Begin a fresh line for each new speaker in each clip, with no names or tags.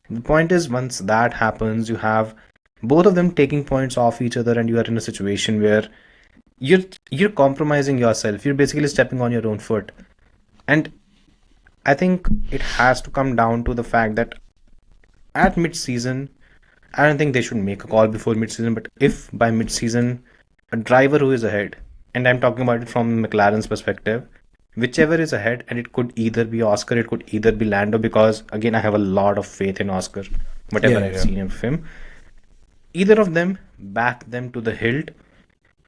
The point is, once that happens, you have both of them taking points off each other, and you are in a situation where you're you're compromising yourself. You're basically stepping on your own foot. And I think it has to come down to the fact that at mid-season, I don't think they should make a call before mid-season, but if by mid-season a driver who is ahead, and I'm talking about it from McLaren's perspective, whichever is ahead, and it could either be Oscar, it could either be Lando, because again, I have a lot of faith in Oscar, whatever
Yeah,
I've
yeah.
seen of him. Either of them, back them to the hilt.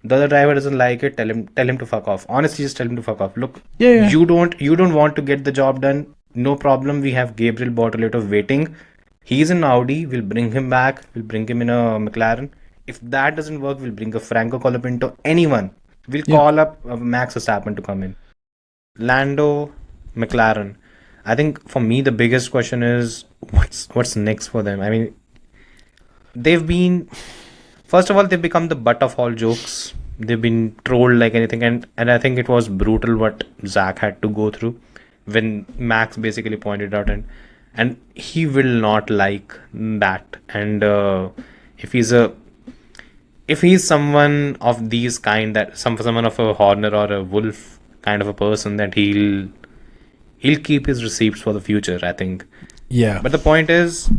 The other driver doesn't like it, tell him to fuck off. Honestly, just tell him to fuck off. Look,
Yeah, yeah.
you don't want to get the job done. No problem. We have Gabriel Bortoleto waiting. He's in Audi. We'll bring him back. We'll bring him in a McLaren. If that doesn't work, we'll bring a Franco Colapinto. Anyone. We'll
Yeah.
call up Max Verstappen to come in. Lando, McLaren. I think for me the biggest question is what's next for them. I mean, they've been, first of all, they've become the butt of all jokes. They've been trolled like anything, and I think it was brutal what Zach had to go through when Max basically pointed out, and he will not like that. And if he's a if he's someone of these kind, that someone of a Horner or a Wolf kind of a person, that he'll keep his receipts for the future, I think.
Yeah.
But the point is,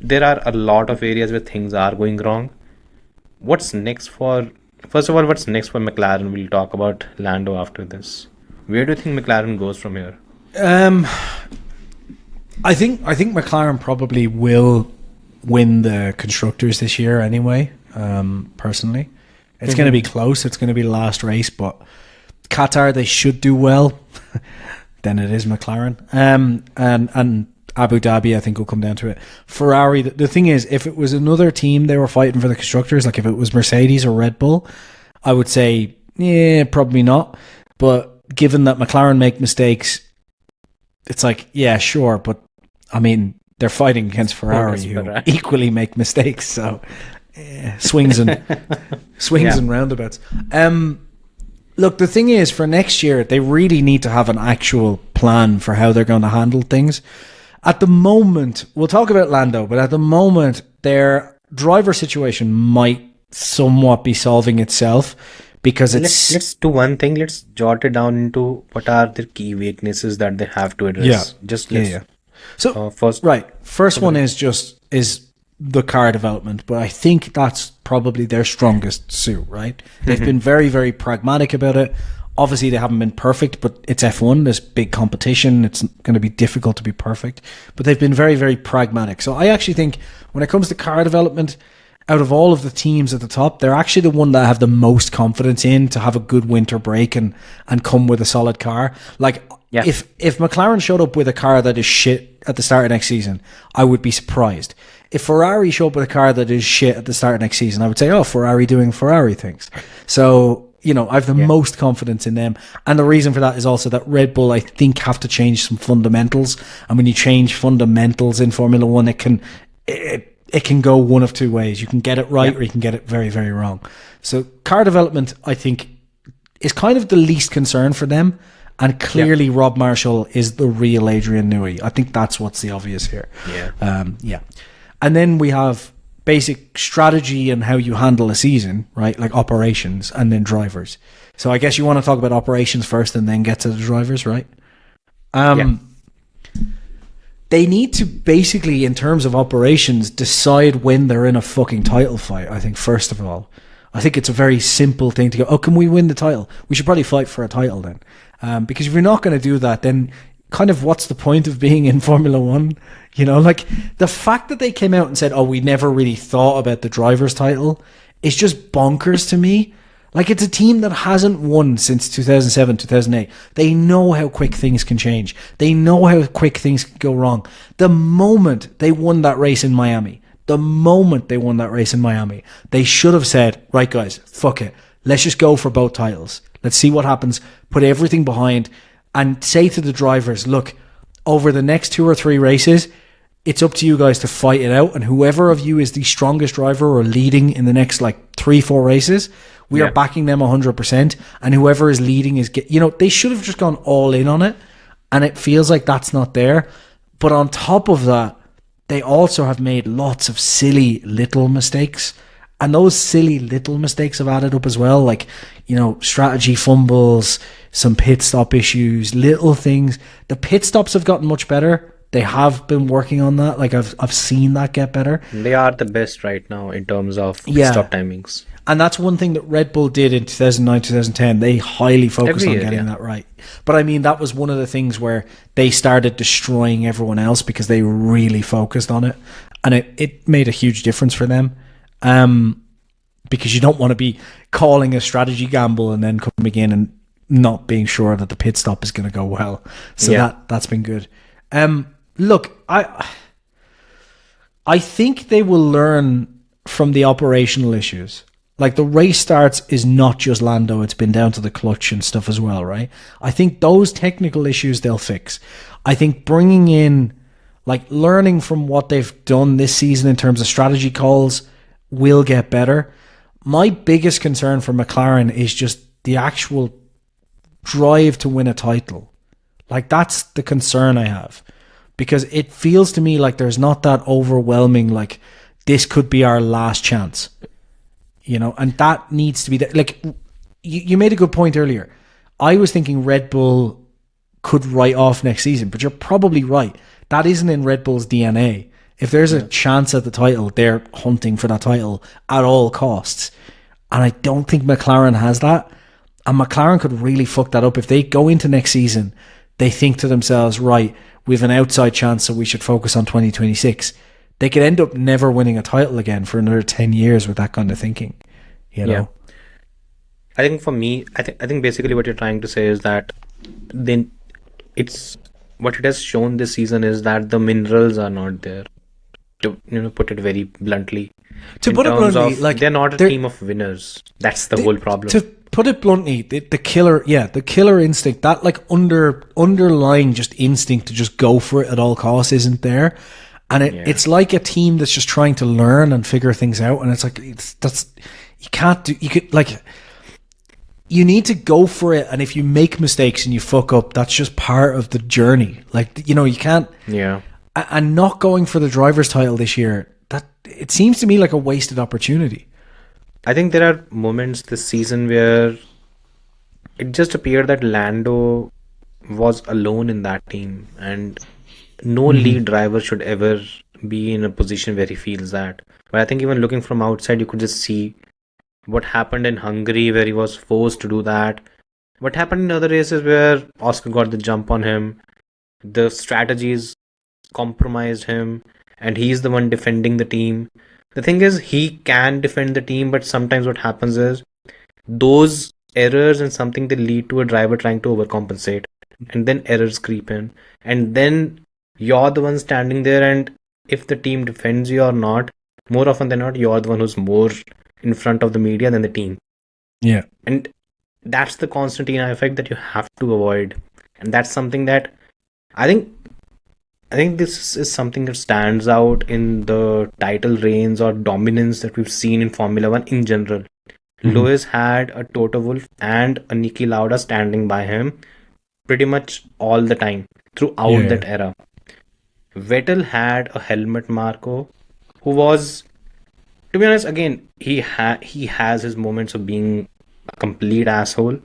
there are a lot of areas where things are going wrong. What's next for, first of all, what's next for McLaren? We'll talk about Lando after this. Where do you think McLaren goes from here?
I think McLaren probably will win the constructors this year anyway. Personally, it's going to be close. It's going to be the last race, but Qatar they should do well. Then it is McLaren. And Abu Dhabi I think will come down to it. Ferrari. The thing is, if it was another team they were fighting for the constructors, like if it was Mercedes or Red Bull, I would say yeah, probably not. But given that McLaren make mistakes, it's like yeah, sure, but I mean they're fighting against Ferrari who equally make mistakes. So. Swings and roundabouts. Look, the thing is, for next year, they really need to have an actual plan for how they're going to handle things. At the moment, we'll talk about Lando, but at the moment, their driver situation might somewhat be solving itself because it's.
Let's do one thing. Let's jot it down into what are their key weaknesses that they have to address.
Yeah.
Just
yeah. So
first,
first one is the car development, but I think that's probably their strongest suit, right? They've been very, very pragmatic about it. Obviously, they haven't been perfect, but it's F1. There's big competition. It's going to be difficult to be perfect, but they've been very, very pragmatic. So I actually think when it comes to car development, out of all of the teams at the top, they're actually the one that I have the most confidence in to have a good winter break and come with a solid car. Like, if McLaren showed up with a car that is shit at the start of next season, I would be surprised. If Ferrari show up with a car that is shit at the start of next season, I would say, oh, Ferrari doing Ferrari things. So, I have the most confidence in them. And the reason for that is also that Red Bull, I think, have to change some fundamentals. And when you change fundamentals in Formula One, it can go one of two ways. You can get it right or you can get it very, very wrong. So car development, I think, is kind of the least concern for them. And clearly Rob Marshall is the real Adrian Newey. I think that's what's the obvious here.
Yeah.
And then we have basic strategy and how you handle a season, right? Like operations and then drivers. So I guess you want to talk about operations first and then get to the drivers, right? They need to basically, in terms of operations, decide when they're in a fucking title fight, I think, first of all. I think it's a very simple thing to go, oh, can we win the title? We should probably fight for a title then. Because if you're not going to do that, then kind of what's the point of being in Formula One? Like the fact that they came out and said, oh, we never really thought about the driver's title is just bonkers to me. Like it's a team that hasn't won since 2007, 2008. They know how quick things can change. They know how quick things can go wrong. The moment they won that race in Miami, they should have said, right guys, fuck it. Let's just go for both titles. Let's see what happens. Put everything behind and say to the drivers, look, over the next 2 or 3 races, it's up to you guys to fight it out. And whoever of you is the strongest driver or leading in the next 3-4 races, we are backing them 100%. And whoever is leading is, they should have just gone all in on it. And it feels like that's not there. But on top of that, they also have made lots of silly little mistakes. And those silly little mistakes have added up as well. Like, strategy fumbles, some pit stop issues, little things. The pit stops have gotten much better. They have been working on that. Like, I've seen that get better.
They are the best right now in terms of pit stop timings.
And that's one thing that Red Bull did in 2009, 2010. They highly focused on getting that right. But I mean, that was one of the things where they started destroying everyone else because they really focused on it. And it made a huge difference for them. Because you don't want to be calling a strategy gamble and then coming in and not being sure that the pit stop is going to go well. So that's been good. Look, I think they will learn from the operational issues. Like, the race starts is not just Lando, it's been down to the clutch and stuff as well, right? I think those technical issues they'll fix. I think bringing in, like, learning from what they've done this season in terms of strategy calls will get better. My biggest concern for McLaren is just the actual drive to win a title. Like, that's the concern I have. Because it feels to me like there's not that overwhelming, like, this could be our last chance. And that needs to be like, you made a good point earlier. I was thinking Red Bull could write off next season, but you're probably right. That isn't in Red Bull's DNA. If there's a chance at the title, they're hunting for that title at all costs. And I don't think McLaren has that. And McLaren could really fuck that up. If they go into next season, they think to themselves, right, we have an outside chance, so we should focus on 2026. They could end up never winning a title again for another 10 years with that kind of thinking.
I think for me, I think basically what you're trying to say is that then what it has shown this season is that the minerals are not there. To put it very bluntly.
Like,
they're not a team of winners. That's the whole problem.
To put it bluntly, the killer instinct, that like underlying just instinct to just go for it at all costs isn't there. And it's like a team that's just trying to learn and figure things out. And it's like, you need to go for it. And if you make mistakes and you fuck up, that's just part of the journey. Like, you can't.
Yeah.
And not going for the driver's title this year, that it seems to me like a wasted opportunity.
I think there are moments this season where it just appeared that Lando was alone in that team, and no lead driver should ever be in a position where he feels that. But I think even looking from outside, you could just see what happened in Hungary, where he was forced to do that. What happened in other races where Oscar got the jump on him, the strategies compromised him, and he's the one defending the team. The thing is, he can defend the team, but sometimes what happens is those errors and something they lead to a driver trying to overcompensate, and then errors creep in, and then you're the one standing there, and if the team defends you or not, more often than not, you're the one who's more in front of the media than the team.
Yeah.
And that's the Constantina effect that you have to avoid. And that's something that I think this is something that stands out in the title reigns or dominance that we've seen in Formula One in general. Lewis had a Toto Wolff and a Niki Lauda standing by him pretty much all the time throughout that era. Vettel had a Helmut Marko, who was, to be honest, again, he has his moments of being a complete asshole.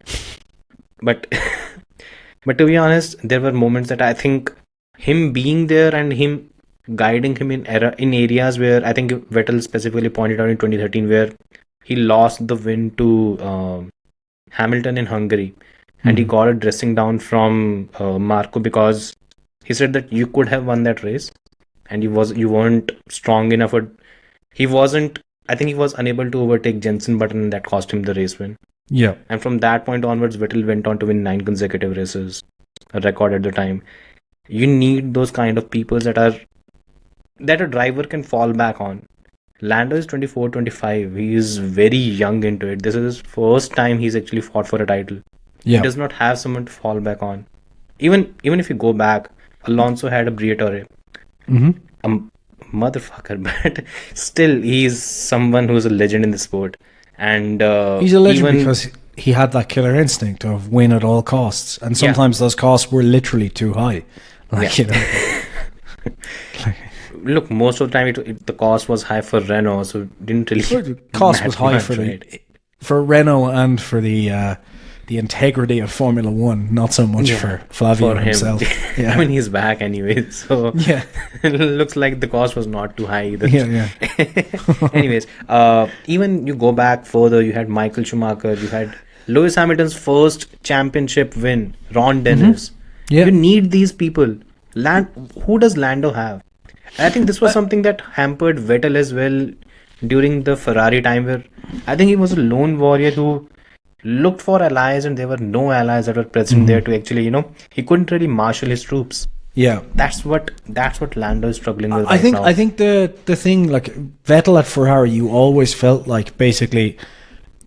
But to be honest, there were moments that I think him being there and him guiding him in areas where I think Vettel specifically pointed out in 2013, where he lost the win to Hamilton in Hungary, and he got a dressing down from Marko because he said that you could have won that race, and you weren't strong enough. He wasn't. I think he was unable to overtake Jenson Button, and that cost him the race win.
Yeah.
And from that point onwards, Vettel went on to win 9 consecutive races, a record at the time. You need those kind of people that a driver can fall back on. Lando is 24, 25. He is very young into it. This is his first time he's actually fought for a title. Yeah. He does not have someone to fall back on. Even if you go back, Alonso had a Briatore. A motherfucker, but still he's someone who's a legend in the sport. And
he's a legend because he had that killer instinct of win at all costs. And sometimes those costs were literally too high.
look, most of the time the cost was high for Renault, so it didn't really
The cost was
matter
high
much,
for
right?
for Renault and for the integrity of Formula One, not so much for Flavio
For him.
himself.
I
Yeah,
mean, he's back anyway, so
yeah,
it looks like the cost was not too high either.
yeah.
Anyways, even you go back further, you had Michael Schumacher, you had Lewis Hamilton's first championship win, Ron Dennis.
Yeah.
You need these people. Who does Lando have? And I think this was something that hampered Vettel as well during the Ferrari time, where I think he was a lone warrior who looked for allies, and there were no allies that were present there to actually, he couldn't really marshal his troops.
Yeah.
That's what Lando is struggling with
I think
now.
I think the thing, like Vettel at Ferrari, you always felt like basically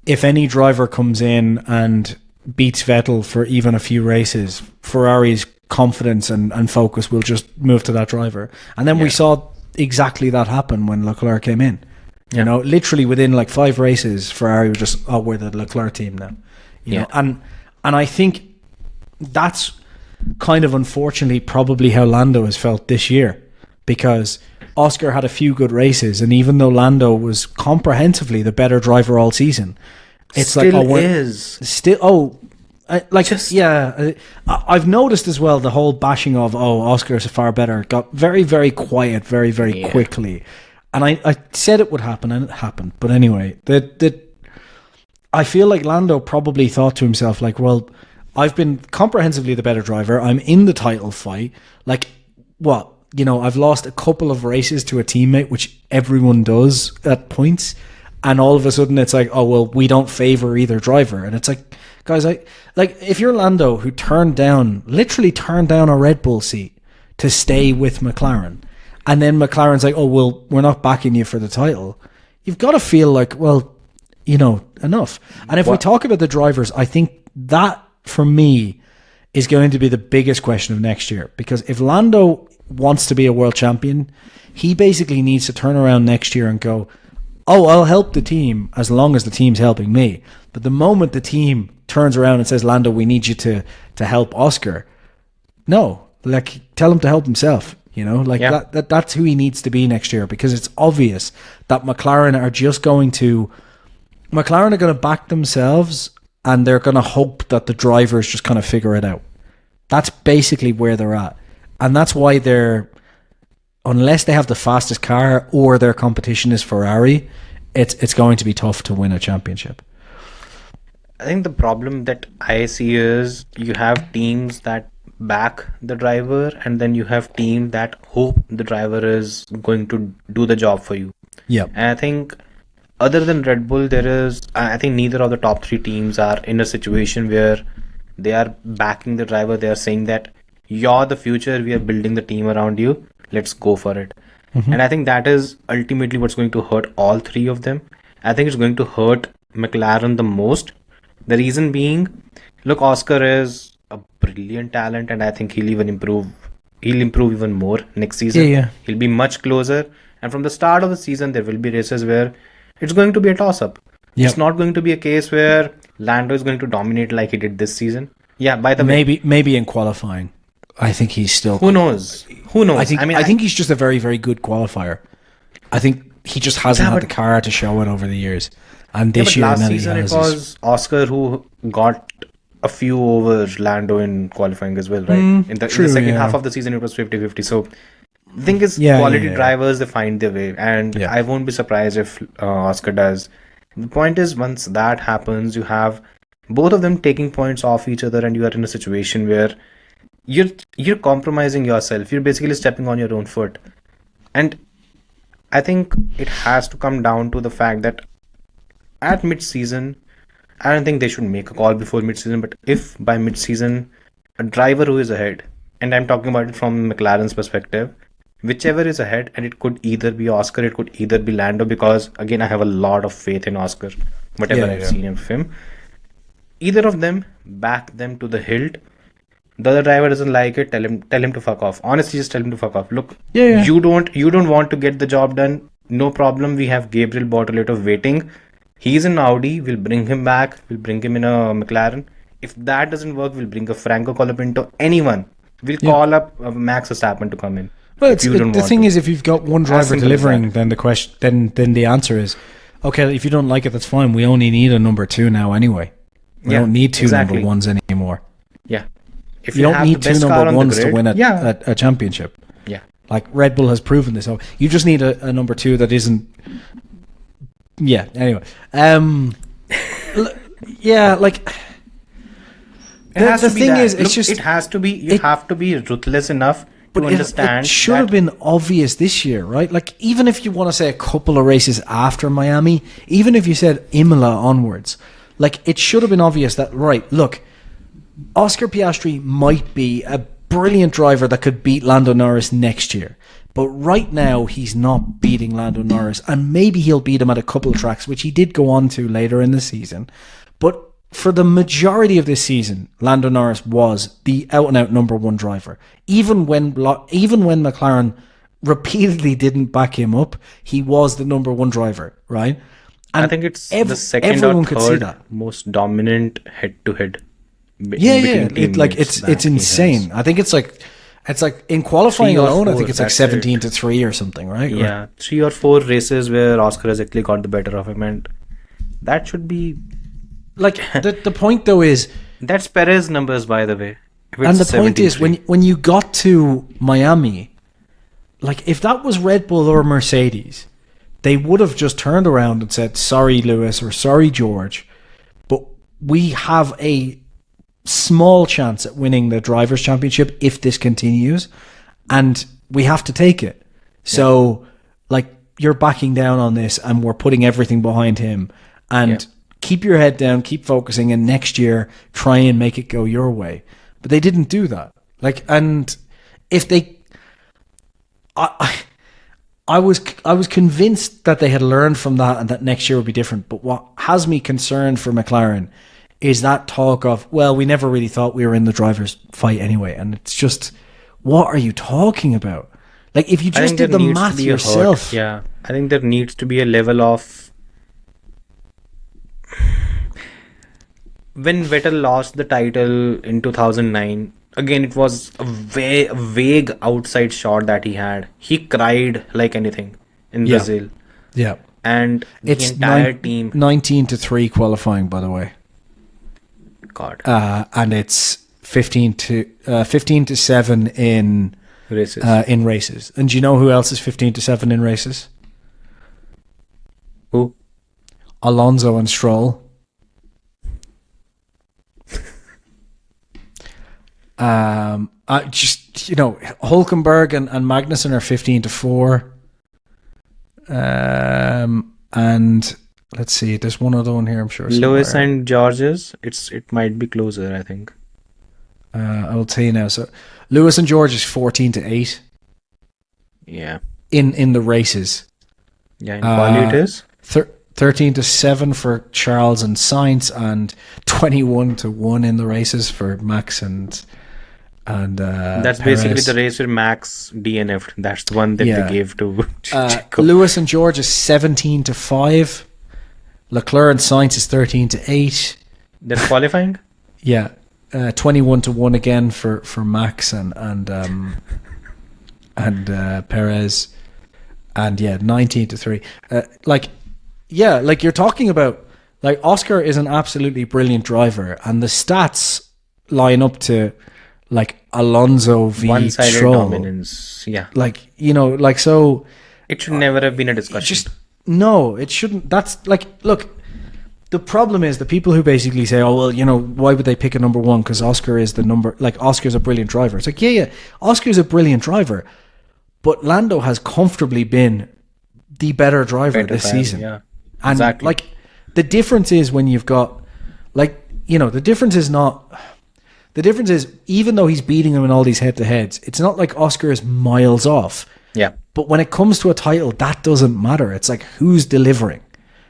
if any driver comes in and beats Vettel for even a few races, Ferrari's confidence and focus will just move to that driver. And then we saw exactly that happen when Leclerc came in. You know, literally within like 5 races, Ferrari were just, oh, we're the Leclerc team now. You know, and I think that's kind of unfortunately probably how Lando has felt this year, because Oscar had a few good races, and even though Lando was comprehensively the better driver all season, it's
Still
like, oh, we're
is.
still, I've noticed as well the whole bashing of, oh, Oscar is far better got very, very quiet very, very quickly. And I said it would happen, and it happened. But anyway, I feel like Lando probably thought to himself, like, well, I've been comprehensively the better driver. I'm in the title fight. Like, what? You know, I've lost a couple of races to a teammate, which everyone does at points. And all of a sudden it's like, oh, well, we don't favor either driver. And it's like, guys, if you're Lando, who literally turned down a Red Bull seat to stay with McLaren, and then McLaren's like, oh, well, we're not backing you for the title, you've got to feel like, well, enough. And if we talk about the drivers, I think that, for me, is going to be the biggest question of next year. Because if Lando wants to be a world champion, he basically needs to turn around next year and go, oh, I'll help the team as long as the team's helping me. But the moment the team turns around and says, Lando, we need you to help Oscar, no, like, tell him to help himself. That's who he needs to be next year, because it's obvious that McLaren are going to back themselves, and they're going to hope that the drivers just kind of figure it out. That's basically where they're at. And that's why unless they have the fastest car or their competition is Ferrari, it's going to be tough to win a championship.
I think the problem that I see is you have teams that back the driver, and then you have teams that hope the driver is going to do the job for you.
Yeah.
And I think other than Red Bull, I think neither of the top 3 teams are in a situation where they are backing the driver. They are saying that you're the future, we are building the team around you, let's go for it. And I think that is ultimately what's going to hurt all 3 of them. I think it's going to hurt McLaren the most. The reason being, look, Oscar is a brilliant talent, and I think he'll improve even more next season.
Yeah.
He'll be much closer, and from the start of the season there will be races where it's going to be a toss-up.
Yep.
It's not going to be a case where Lando is going to dominate like he did this season. Yeah, by the way,
maybe in qualifying, I think he's still.
Who knows? I
think he's just a very, very good qualifier. I think he just hasn't had the car to show it over the years. And this year,
last season it was Oscar who got a few over Lando in qualifying as well, right? In the second half of the season, it was 50-50. So the thing is, quality drivers, they find their way. And I won't be surprised if Oscar does. The point is, once that happens, you have both of them taking points off each other, and you are in a situation where you're compromising yourself. You're basically stepping on your own foot. And I think it has to come down to the fact that at mid-season, I don't think they should make a call before mid-season, but if by mid-season a driver who is ahead, and I'm talking about it from McLaren's perspective, whichever is ahead, and it could either be Oscar, it could either be Lando, because again, I have a lot of faith in Oscar, whatever I've seen of him. Either of them, back them to the hilt. The other driver doesn't like it, tell him to fuck off. Honestly, just tell him to fuck off. Look, you don't want to get the job done, no problem. We have Gabriel Bortoleto waiting. He's in Audi, we'll bring him back, we'll bring him in a McLaren. If that doesn't work, we'll bring a Franco Colapinto, anyone. We'll call up Max Verstappen to come in.
Well,
if you don't
the
want
thing
to.
is, if you've got one driver
simple as
delivering,
that.
then the question, then the answer is, okay. If you don't like it, that's fine. We only need a number 2 now anyway. We
Yeah,
don't need 2
exactly.
number 1s anymore.
Yeah. If
You don't
have
need
the
2
best car
number
on the
1s to
grid,
win
yeah.
a championship.
Yeah.
Like Red Bull has proven this. So you just need a number 2 that isn't. Yeah. Anyway. Yeah. Like.
It has
The
to be
thing
that.
is, it's
Look,
just.
it has to be. You have to be ruthless enough to
But
understand.
it should have
that-
been obvious this year, right? Like, even if you want to say a couple of races after Miami, even if you said Imola onwards, like, it should have been obvious that, right, look, Oscar Piastri might be a brilliant driver that could beat Lando Norris next year. But right now, he's not beating Lando Norris. And maybe he'll beat him at a couple of tracks, which he did go on to later in the season. But for the majority of this season, Lando Norris was the out-and-out number 1 driver. Even when McLaren repeatedly didn't back him up, he was the number 1 driver, right? And
I think it's the second
everyone
or
could see
third
that.
most dominant head-to-head.
Yeah. It's insane. I think it's like in qualifying
3 or
alone, I
4,
think it's like
that's
17-3 or something, right?
Yeah, 3 or 4 races where Oscar has actually got the better of him, and that should be.
Like the point though is,
That's Perez numbers, by the way. If
and the
it's
point is
73.
when you got to Miami, like if that was Red Bull or Mercedes, they would have just turned around and said, "Sorry, Lewis," or "Sorry, George, but we have a small chance at winning the drivers' championship if this continues, and we have to take it." So, like, you're backing down on this, and we're putting everything behind him, and keep your head down, keep focusing, and next year try and make it go your way. But they didn't do that. Like, and if they, I was convinced that they had learned from that and that next year would be different. But what has me concerned for McLaren is that talk of, well, we never really thought we were in the driver's fight anyway. And it's just, what are you talking about? Like, if you
I
just
think
did
there
the
needs to
math
be a hurt.
yourself.
Yeah, I think there needs to be a level of. When Vettel lost the title in 2009, again, it was a vague outside shot that he had. He cried like anything in
Yeah.
Brazil.
Yeah.
And
It's
the entire team.
19-3 qualifying, by the way.
God,
And it's 15-7
races.
in races. And do you know who else is 15-7 in races?
Who?
Alonso and Stroll. Just, Hulkenberg and Magnussen are 15-4. And let's see, there's one other one here, I'm sure.
Lewis
somewhere.
and George's. It might be closer, I think.
I will tell you now. So Lewis and George is 14-8
Yeah.
in the races.
Yeah, in quali it is.
13-7 for Charles and Sainz, and 21-1 in the races for Max and
That's
Perez.
basically the race where Max DNF'd. That's the one that
Yeah.
they gave to Checo.
Lewis and George is 17-5. Leclerc and Sainz is 13-8.
That's qualifying?
Yeah, 21-1 again for Max and Perez, and 19-3. Like you're talking about, like, Oscar is an absolutely brilliant driver, and the stats line up to like Alonso v
One-sided
Stroll.
dominance. Yeah.
So
It should never have been a discussion.
no, it shouldn't. That's like, look, the problem is the people who basically say, oh, well, why would they pick a number 1? Because Oscar is Oscar's a brilliant driver. It's like, yeah, Oscar's a brilliant driver, but Lando has comfortably been the better driver this season.
Yeah.
And
Exactly.
like, the difference is when you've got, the difference is even though he's beating him in all these head-to-heads, it's not like Oscar is miles off.
Yeah.
But when it comes to a title, that doesn't matter. It's like, who's delivering?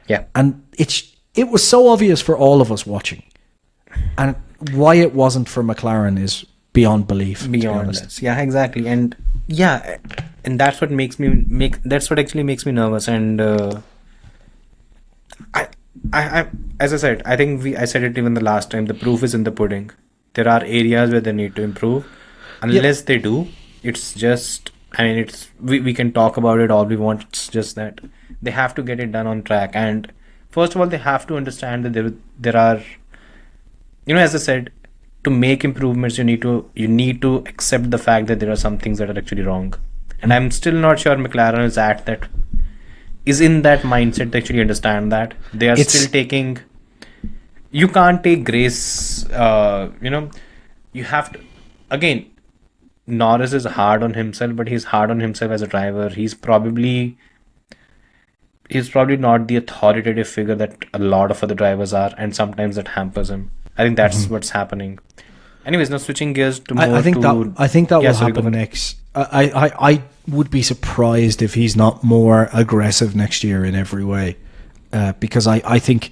Yeah.
And it was so obvious for all of us watching. And why it wasn't for McLaren is beyond belief. to be
Beyond
honest.
this. Yeah, exactly. And that's what that's what actually makes me nervous. And I as I said, I think I said it even the last time, the proof is in the pudding. There are areas where they need to improve. Unless they do, it's just I mean, we can talk about it all we want. It's just that they have to get it done on track. And first of all, they have to understand that there are, as I said, to make improvements, you need to accept the fact that there are some things that are actually wrong. And I'm still not sure McLaren is in that mindset to actually understand that. They are still taking. You can't take grace. You have to. Again, Norris is hard on himself, but he's hard on himself as a driver. He's probably not the authoritative figure that a lot of other drivers are, and sometimes that hampers him. I think that's what's happening. Anyways, now switching gears to more.
I think that will
sorry,
happen next. I would be surprised if he's not more aggressive next year in every way, because I think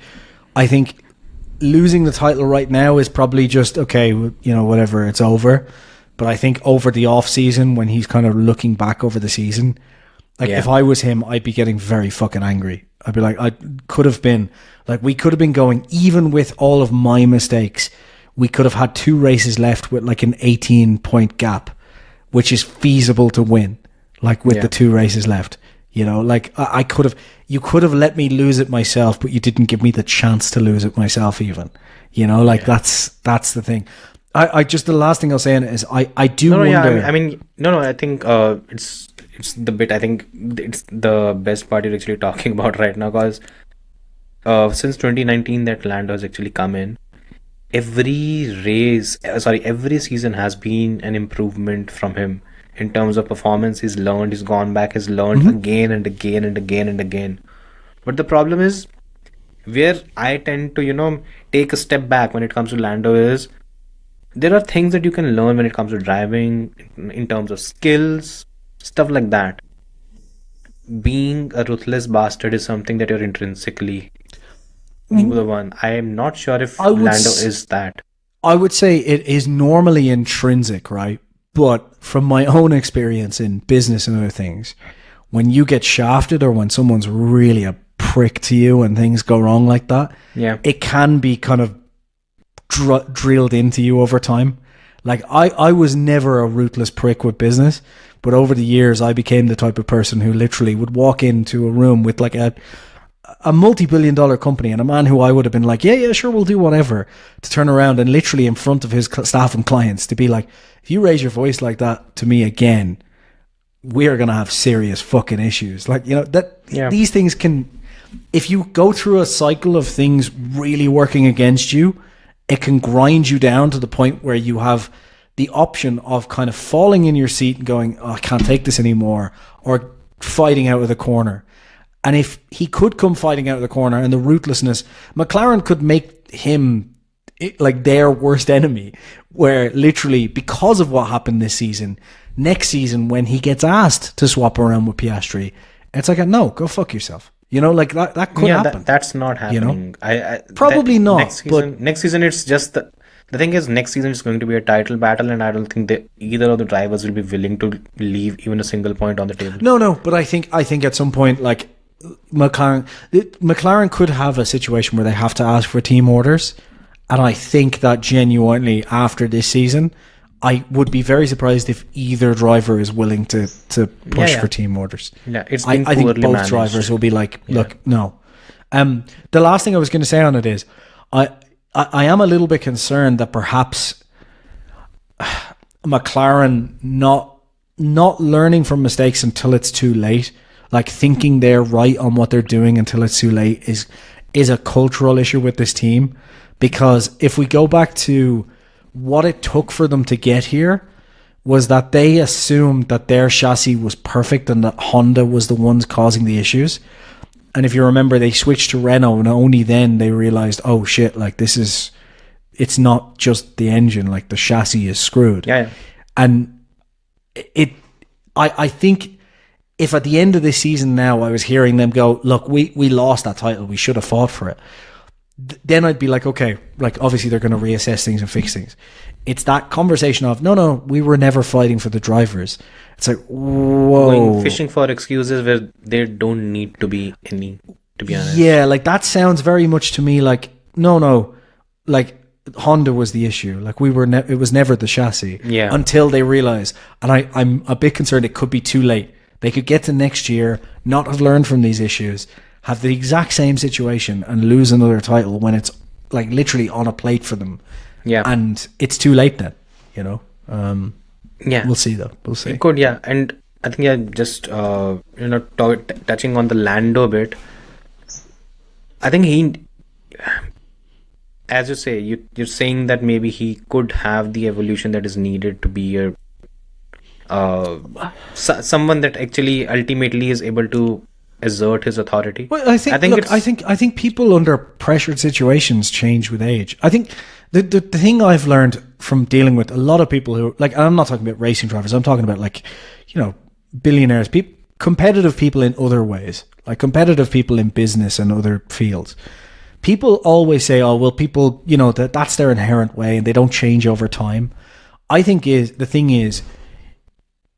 losing the title right now is probably just okay. Whatever, it's over. But I think over the off season, when he's kind of looking back over the season, if I was him, I'd be getting very fucking angry. I'd be like, we could have been going, even with all of my mistakes, we could have had 2 races left with like an 18-point gap, which is feasible to win, with the 2 races left. You could have let me lose it myself, but you didn't give me the chance to lose it myself even. That's the thing. I just, the last thing I'll say on it is I do wonder.
Yeah, I think it's the bit. I think it's the best part you're actually talking about right now, because since 2019 that Lando has actually come in, every season has been an improvement from him in terms of performance. He's gone back, he's learned again and again and again and again. But the problem is, where I tend to take a step back when it comes to Lando is, there are things that you can learn when it comes to driving, in terms of skills, stuff like that. Being a ruthless bastard is something that you're intrinsically the one. I am not sure if Lando is that.
I would say it is normally intrinsic, right? But from my own experience in business and other things, when you get shafted or when someone's really a prick to you and things go wrong like that, it can be kind of drilled into you over time. I was never a ruthless prick with business, but over the years I became the type of person who literally would walk into a room with a multi-billion-dollar company and a man who I would have been like, yeah, sure, we'll do whatever, to turn around and literally in front of his staff and clients to be like, if you raise your voice like that to me again, we are going to have serious fucking issues. These things can, if you go through a cycle of things really working against you, it can grind you down to the point where you have the option of kind of falling in your seat and going, I can't take this anymore, or fighting out of the corner. And if he could come fighting out of the corner and the ruthlessness, McLaren could make him their worst enemy, where literally because of what happened this season, next season when he gets asked to swap around with Piastri, it's no, go fuck yourself. That could happen.
That's not happening.
Probably not.
Next season it's just the thing is, next season is going to be a title battle, and I don't think either of the drivers will be willing to leave even a single point on the table. No,
but I think at some point, McLaren could have a situation where they have to ask for team orders, and I think that genuinely after this season, I would be very surprised if either driver is willing to push for team orders.
Yeah, it's
I think both
managed.
drivers will be like, look, no. The last thing I was going to say on it is, I am a little bit concerned that perhaps McLaren not learning from mistakes until it's too late, thinking they're right on what they're doing until it's too late, is a cultural issue with this team. Because if we go back to what it took for them to get here, was that they assumed that their chassis was perfect and that Honda was the ones causing the issues. And if you remember, they switched to Renault, and only then they realized, oh shit, it's not just the engine, the chassis is screwed.
Yeah.
And I think if at the end of this season now I was hearing them go, look, we lost that title, we should have fought for it, then I'd be like, okay, obviously they're going to reassess things and fix things. It's that conversation of, no, we were never fighting for the drivers. It's whoa.
Going fishing for excuses where there don't need to be any, to be honest.
Yeah, that sounds very much to me no. Honda was the issue. Like it was never the chassis.
Yeah.
Until they realize, and I'm a bit concerned it could be too late. They could get to next year, not have learned from these issues, have the exact same situation, and lose another title when it's like literally on a plate for them.
Yeah.
And it's too late then.
Yeah.
We'll see though. We'll see.
It could, yeah. And I think, yeah, just touching on the Lando bit. I think he, as you say, you're saying that maybe he could have the evolution that is needed to be a someone that actually ultimately is able to assert his authority.
Well, I think people under pressured situations change with age. I think the thing I've learned from dealing with a lot of people who, like, I'm not talking about racing drivers, I'm talking about, like, billionaires, competitive people in other ways, like competitive people in business and other fields. People always say, oh, well, people, that's their inherent way and they don't change over time. I think the thing is,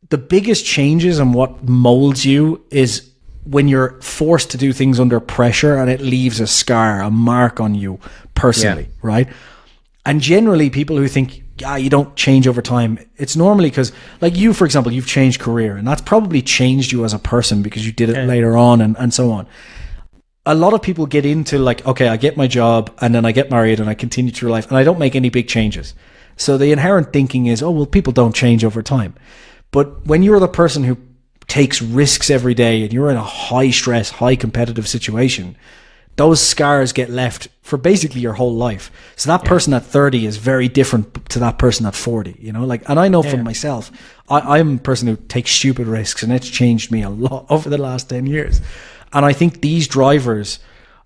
the biggest changes and what molds you is when you're forced to do things under pressure and it leaves a scar, a mark on you personally, right? And generally people who think, you don't change over time, it's normally because, like you, for example, you've changed career and that's probably changed you as a person because you did it later on and so on. A lot of people get into like, okay, I get my job and then I get married and I continue through life and I don't make any big changes. So the inherent thinking is, oh, well, people don't change over time. But when you're the person who takes risks every day and you're in a high stress, high competitive situation, those scars get left for basically your whole life. So that person at 30 is very different to that person at 40, and I know from myself, I'm a person who takes stupid risks and it's changed me a lot over the last 10 years. And I think these drivers,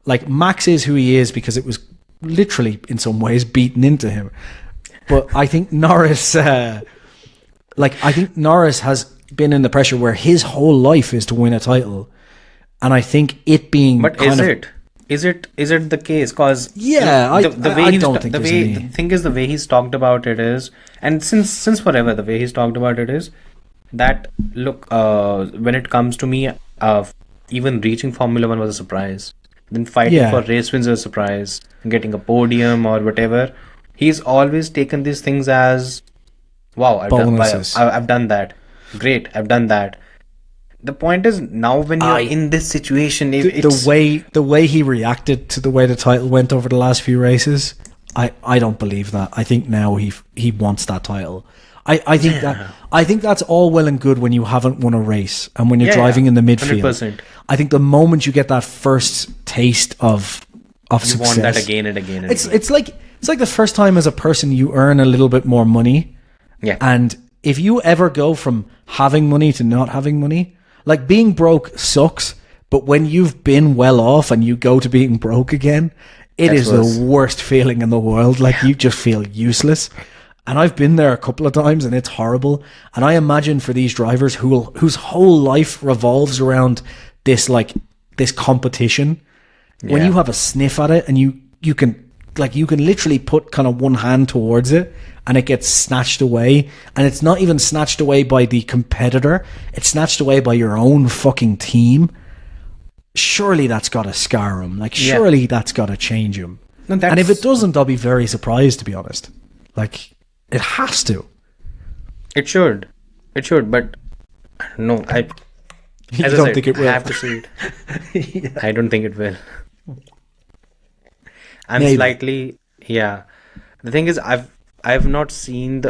like Max is who he is because it was literally in some ways beaten into him. But I think Norris, has been in the pressure where his whole life is to win a title. And I think it being
Is it the case? Because
the
thing is, the way he's talked about it is, and since forever, the way he's talked about it is that, look, when it comes to me, even reaching Formula 1 was a surprise. Then fighting for race wins was a surprise. Getting a podium or whatever. He's always taken these things as, wow, I've done that. Great, I've done that. The point is, now when you're in this situation,
the way he reacted to the way the title went over the last few races, I don't believe that. I think now he wants that title. I think that's all well and good when you haven't won a race and when you're driving in the midfield. 100%. I think the moment you get that first taste of success,
you want that again and again. And
it's like the first time as a person you earn a little bit more money.
Yeah.
And if you ever go from having money to not having money, like being broke sucks, but when you've been well off and you go to being broke again, that's the worst feeling in the world. Like you just feel useless. And I've been there a couple of times and it's horrible. And I imagine for these drivers whose whole life revolves around this competition, when you have a sniff at it and you can literally put kind of one hand towards it and it gets snatched away, and it's not even snatched away by the competitor, it's snatched away by your own fucking team. Surely that's got to scar him. Like, surely that's got to change him. And if it doesn't, I'll be very surprised, to be honest. Like, it has to.
It should, but no, I
think it will.
I have to see it. I don't think it will. I'm
Maybe.
slightly, The thing is, I've not seen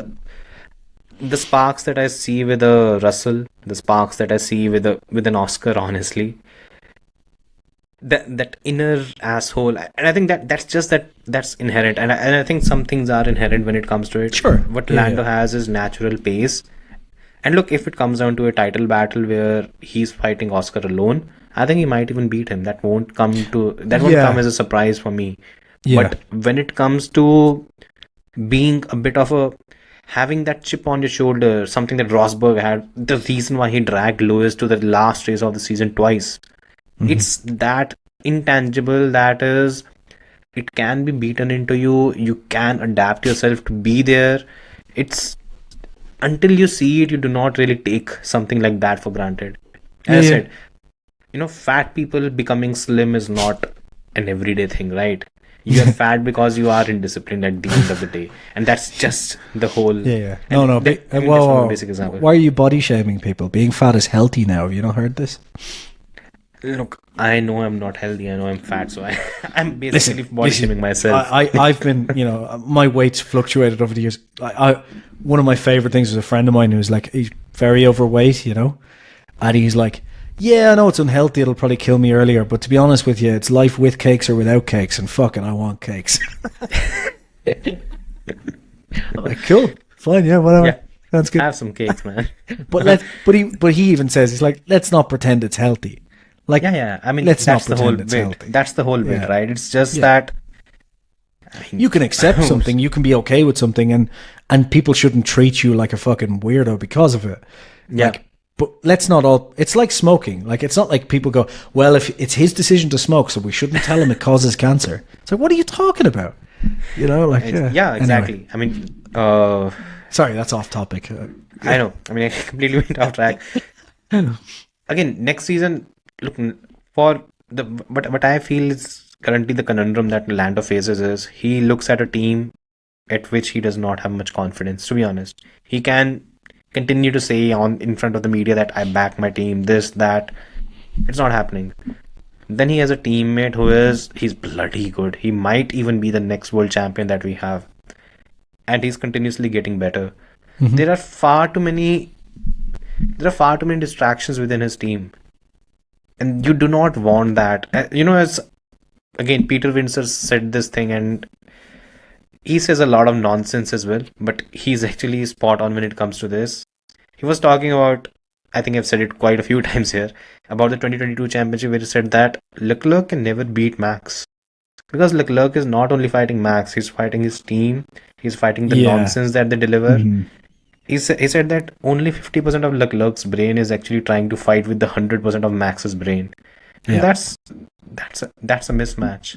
the sparks that I see with a Russell, the sparks that I see with an Oscar, honestly. That inner asshole, and I think that's inherent, and I think some things are inherent when it comes to it.
Sure.
What Lando has is natural pace, and look, if it comes down to a title battle where he's fighting Oscar alone, I think he might even beat him. That won't come as a surprise for me.
Yeah.
But when it comes to being a bit of having that chip on your shoulder, something that Rosberg had, the reason why he dragged Lewis to the last race of the season twice. It's that intangible that is, it can be beaten into you. You can adapt yourself to be there. It's until you see it, you do not really take something like that for granted. As I said, fat people becoming slim is not an everyday thing, right? You're fat because you are indisciplined at the end of the day, and that's just the whole.
Yeah.
And
No.
that- I mean, that's one basic example.
Why are you body shaming people? Being fat is healthy now. Have you not heard this?
Look, I know I'm not healthy. I know I'm fat, so I'm basically body
Listen,
shaming myself.
I've been, my weight's fluctuated over the years. One of my favorite things was a friend of mine who's like, he's very overweight, and he's like, yeah, I know it's unhealthy. It'll probably kill me earlier, but to be honest with you, it's life with cakes or without cakes, and fucking, I want cakes. I'm like, cool, fine, yeah, whatever.
Yeah.
Sounds good.
Have some cakes, man.
But he even says, he's like, let's not pretend it's healthy. Like,
Yeah. I mean,
let's
that's
not
the whole
pretend it's
bit.
healthy.
That's the whole bit,
Yeah.
right? It's just
Yeah.
that. I mean,
You can accept something, you can be okay with something, and people shouldn't treat you like a fucking weirdo because of it.
Yeah.
Like, but let's not all. It's like smoking. Like, it's not like people go, well, if it's his decision to smoke, so we shouldn't tell him it causes cancer. It's like, what are you talking about? Like,
Yeah, exactly.
Anyway.
I mean,
Sorry, that's off topic.
I know. I mean, I completely went off track.
I know.
Again, next season, look, for the what I feel is currently the conundrum that Lando faces is he looks at a team at which he does not have much confidence. To be honest, he can continue to say in front of the media that I back my team, this, that. It's not happening. Then he has a teammate he's bloody good. He might even be the next world champion that we have, and he's continuously getting better.
Mhm.
There are far too many distractions within his team, and you do not want that. As again, Peter Windsor said this thing, and he says a lot of nonsense as well, but he's actually spot on when it comes to this. He was talking about, I think I've said it quite a few times here, about the 2022 championship, where he said that Leclerc can never beat Max. Because Leclerc is not only fighting Max, he's fighting his team, he's fighting the
Yeah.
nonsense that they deliver.
Mhm.
He said that only 50% of Leclerc's brain is actually trying to fight with the 100% of Max's brain. And
Yeah.
that's a mismatch.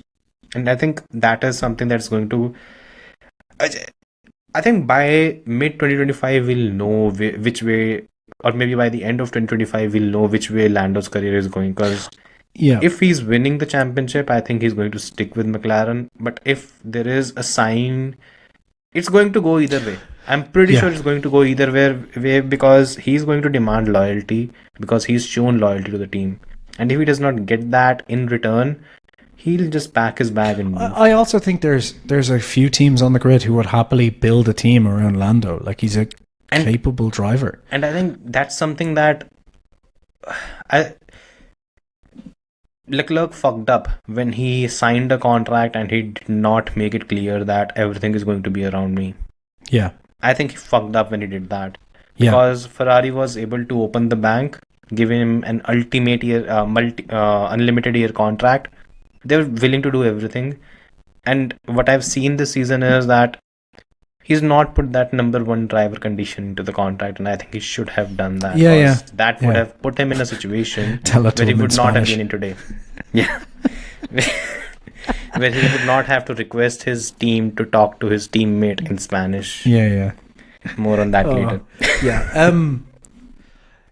And I think that is something that's going to... I think by mid 2025 we'll know which way, or maybe by the end of 2025 we'll know which way Lando's career is going. Because
Yeah.
if he's winning the championship, I think he's going to stick with McLaren. But if there is a sign, it's going to go either way. I'm pretty
Yeah.
sure it's going to go either way because he's going to demand loyalty, because he's shown loyalty to the team. And if he does not get that in return, he'll just pack his bag and move.
I also think there's a few teams on the grid who would happily build a team around Lando. Like, he's a
And-
capable driver.
And I think that's something that Leclerc fucked up when he signed a contract and he did not make it clear that everything is going to be around me.
Yeah.
I think he fucked up when he did that.
Yeah.
Because Ferrari was able to open the bank, give him an ultimate year, unlimited year contract. They were willing to do everything. And what I've seen this season is that he's not put that number one driver condition into the contract, and I think he should have done that.
Yeah,
'cause that would
yeah.
have put him in a situation
Tell it to
where he
him in
would not have
Spanish.
been in today. Yeah. Where he would not have to request his team to talk to his teammate in Spanish.
Yeah.
More on that
Oh.
later.
Yeah.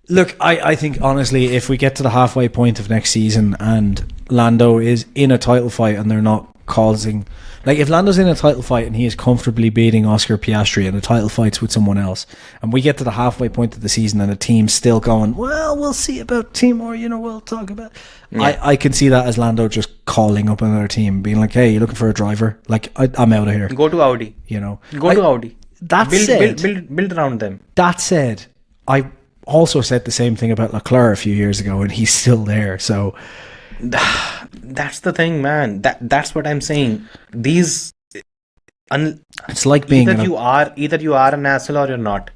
Look, I think honestly, if we get to the halfway point of next season and Lando is in a title fight and they're not causing, like, if Lando's in a title fight and he is comfortably beating Oscar Piastri in the title fights with someone else, and we get to the halfway point of the season and the team's still going, well, we'll see about team, or we'll talk about.
Yeah.
I can see that as Lando just calling up another team, being like, hey, you looking for a driver? Like, I'm out of here.
Go to Audi. Go to Audi.
That said,
build around them.
That said, I also said the same thing about Leclerc a few years ago, and he's still there. So
That's the thing, man. That's what I'm saying. These
it's like being
either you are an asshole or you're not.